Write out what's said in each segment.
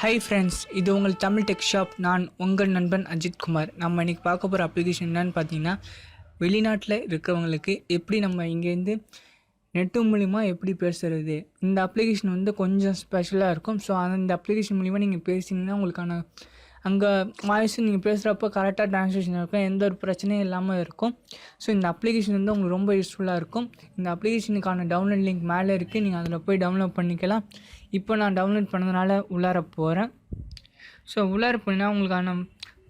Hi friends, இது உங்கள் Tamil tech shop. நான் உங்கள் நண்பன் அஜித் குமார். நம்ம இன்றைக்கி பார்க்க போகிற அப்ளிகேஷன் என்னன்னு பார்த்தீங்கன்னா, வெளிநாட்டில் இருக்கிறவங்களுக்கு எப்படி நம்ம இங்கேருந்து நெட்டு மூலிமா எப்படி பேசுகிறது. இந்த அப்ளிகேஷன் வந்து கொஞ்சம் ஸ்பெஷலாக இருக்கும். ஸோ அந்த அப்ளிகேஷன் மூலிமா நீங்கள் பேசிங்கன்னா உங்களுக்கான அங்கே வாய்ஸ் நீங்கள் பேசுகிறப்போ கரெக்டாக ட்ரான்ஸ்லேஷன் இருக்கும், எந்த ஒரு பிரச்சனையும் இல்லாமல் இருக்கும். ஸோ இந்த அப்ளிகேஷன் வந்து உங்களுக்கு ரொம்ப யூஸ்ஃபுல்லாக இருக்கும். இந்த அப்ளிகேஷனுக்கான டவுன்லோட் லிங்க் மேலே இருக்குது, நீங்கள் அதில் போய் டவுன்லோட் பண்ணிக்கலாம். இப்போ நான் டவுன்லோட் பண்ணதுனால உள்ளார போகிறேன். ஸோ உள்ளார போனால் உங்களுக்கான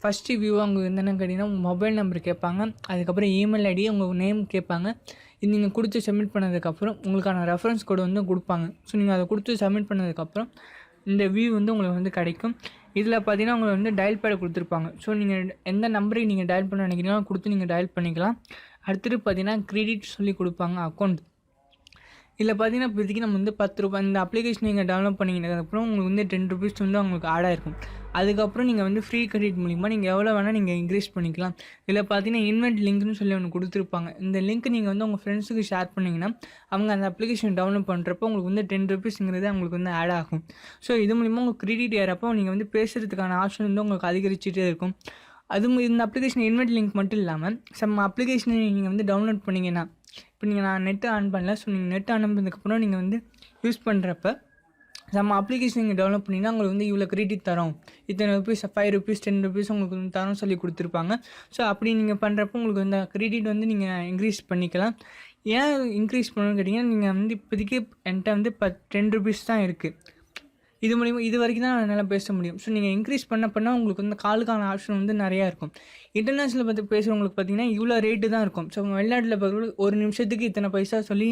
ஃபஸ்ட்டு வியூ அவங்க என்னென்னு கேட்டிங்கன்னா, உங்கள் மொபைல் நம்பர் கேட்பாங்க, அதுக்கப்புறம் இமெயில் ஐடி, உங்கள் நேம் கேட்பாங்க. இது நீங்கள் கொடுத்து சப்மிட் பண்ணதுக்கப்புறம் உங்களுக்கான ரெஃபரன்ஸ் கோடு வந்து கொடுப்பாங்க. ஸோ நீங்கள் அதை கொடுத்து சப்மிட் பண்ணதுக்கப்புறம் இந்த வியூ வந்து உங்களுக்கு வந்து கிடைக்கும். இதில் பார்த்தீங்கன்னா உங்களுக்கு வந்து டயல் பேட் கொடுத்துருப்பாங்க. ஸோ நீங்கள் எந்த நம்பருக்கு நீங்கள் டயல் பண்ண நினைக்கிறீங்களோ கொடுத்து நீங்கள் டயல் பண்ணிக்கலாம். அடுத்தது பார்த்தீங்கன்னா கிரெடிட் சொல்லி கொடுப்பாங்க, அக்கௌண்ட். இதில் பார்த்தீங்கன்னா இப்போதைக்கு நம்ம வந்து ₹10 இந்த அப்ளிகேஷன் நீங்கள் டவுன்லோட் பண்ணிக்கினதுக்கப்புறம் உங்களுக்கு வந்து ₹10 வந்து உங்களுக்கு ஆட் ஆகிருக்கும். அதுக்கப்புறம் நீங்கள் வந்து ஃப்ரீ கிரெடிட் மூலிமா நீங்கள் எவ்வளோ வேணால் நீங்கள் இன்க்ரீஸ் பண்ணிக்கலாம். இதில் பார்த்தீங்கன்னா இன்வென்ட் லிங்க்னு சொல்லி ஒன்று கொடுத்துருப்பாங்க. இந்த லிங்க் நீங்கள் வந்து உங்கள் ஃப்ரெண்ட்ஸுக்கு ஷேர் பண்ணிங்கன்னா அவங்க அந்த அப்ளிகேஷன் டவுன்லோட் பண்ணுறப்போ உங்களுக்கு வந்து ₹10ங்கிறது அவங்களுக்கு வந்து ஆட் ஆகும். ஸோ இது மூலிமா உங்களுக்கு கிரெடிட் ஏறப்போ நீங்கள் வந்து பேசுகிறதுக்கான ஆப்ஷன் வந்து உங்களுக்கு அதிகரிச்சுட்டே இருக்கும். இந்த அப்ளிகேஷன் இன்வென்ட் லிங்க் மட்டும் இல்லாமல் சம் அப்ளிகேஷனை நீங்கள் வந்து டவுன்லோட் பண்ணிங்கன்னா, இப்போ நான் நெட்டு ஆன் பண்ணல. ஸோ நீங்கள் நெட் ஆன் பண்ணதுக்கப்புறம் நீங்கள் வந்து யூஸ் பண்ணுறப்ப நம்ம அப்ளிகேஷன் நீங்கள் டெவலப் பண்ணிங்கன்னா உங்களுக்கு வந்து இவ்வளோ கிரெடிட் தரோம், இத்தனை ருபீஸ், ₹5 ₹10 உங்களுக்கு வந்து தரோம் சொல்லி கொடுத்துருப்பாங்க. ஸோ அப்படி நீங்கள் பண்ணுறப்போ உங்களுக்கு வந்து கிரெடிட் வந்து நீங்கள் இன்க்ரீஸ் பண்ணிக்கலாம். ஏன் இன்க்ரீஸ் பண்ணணும்னு கேட்டிங்கன்னா, நீங்கள் வந்து இப்போதைக்கு என்கிட்ட வந்து ₹10 தான் இருக்குது. இது மூலிமா இது வரைக்கும் தான் என்னால் பேச முடியும். ஸோ நீங்கள் இன்க்ரீஸ் பண்ண உங்களுக்கு வந்து காலுக்கான ஆப்ஷன் வந்து நிறையா இருக்கும். இன்டர்நேஷ்னல் பற்றி பேசுகிறவங்களுக்கு பார்த்தீங்கன்னா இவ்வளோ ரேட்டு தான் இருக்கும். ஸோ வெளிநாட்டில் பார்க்குறது ஒரு நிமிஷத்துக்கு இத்தனை பைசா சொல்லி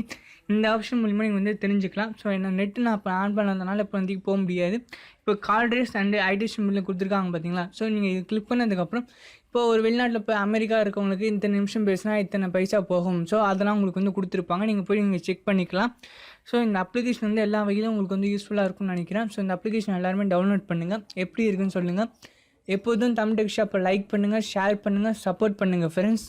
இந்த ஆப்ஷன் மூலிமா நீங்கள் வந்து தெரிஞ்சுக்கலாம். ஸோ என்ன நெட்டு நான் இப்போ ஆன் பண்ணதுனால இப்போ வந்து போக முடியாது. இப்போ கால் ரேஸ் அண்டு ஐடி சிம்பிள் கொடுத்துருக்காங்க பார்த்தீங்களா. ஸோ நீங்கள் இது கிளிக் பண்ணதுக்கப்புறம் இப்போ ஒரு வெளிநாட்டில் இப்போ அமெரிக்கா இருக்கவங்களுக்கு இத்தனை நிமிஷம் பேசினா இத்தனை பைசா போகும். ஸோ அதெல்லாம் உங்களுக்கு வந்து கொடுத்துருப்பாங்க, நீங்கள் போய் நீங்கள் செக் பண்ணிக்கலாம். ஸோ இந்த அப்ளிகேஷன் வந்து எல்லா வகையிலும் உங்களுக்கு வந்து யூஸ்ஃபுல்லாக இருக்கும்னு நினைக்கிறேன். ஸோ இந்த அப்ளிகேஷன் எல்லாருமே டவுன்லோட் பண்ணுங்கள், எப்படி இருக்குன்னு சொல்லுங்கள். எப்போதும் தமிழ் டெக் ஷாப்பை லைக் பண்ணுங்கள், ஷேர் பண்ணுங்கள், சப்போர்ட் பண்ணுங்கள் ஃப்ரெண்ட்ஸ்.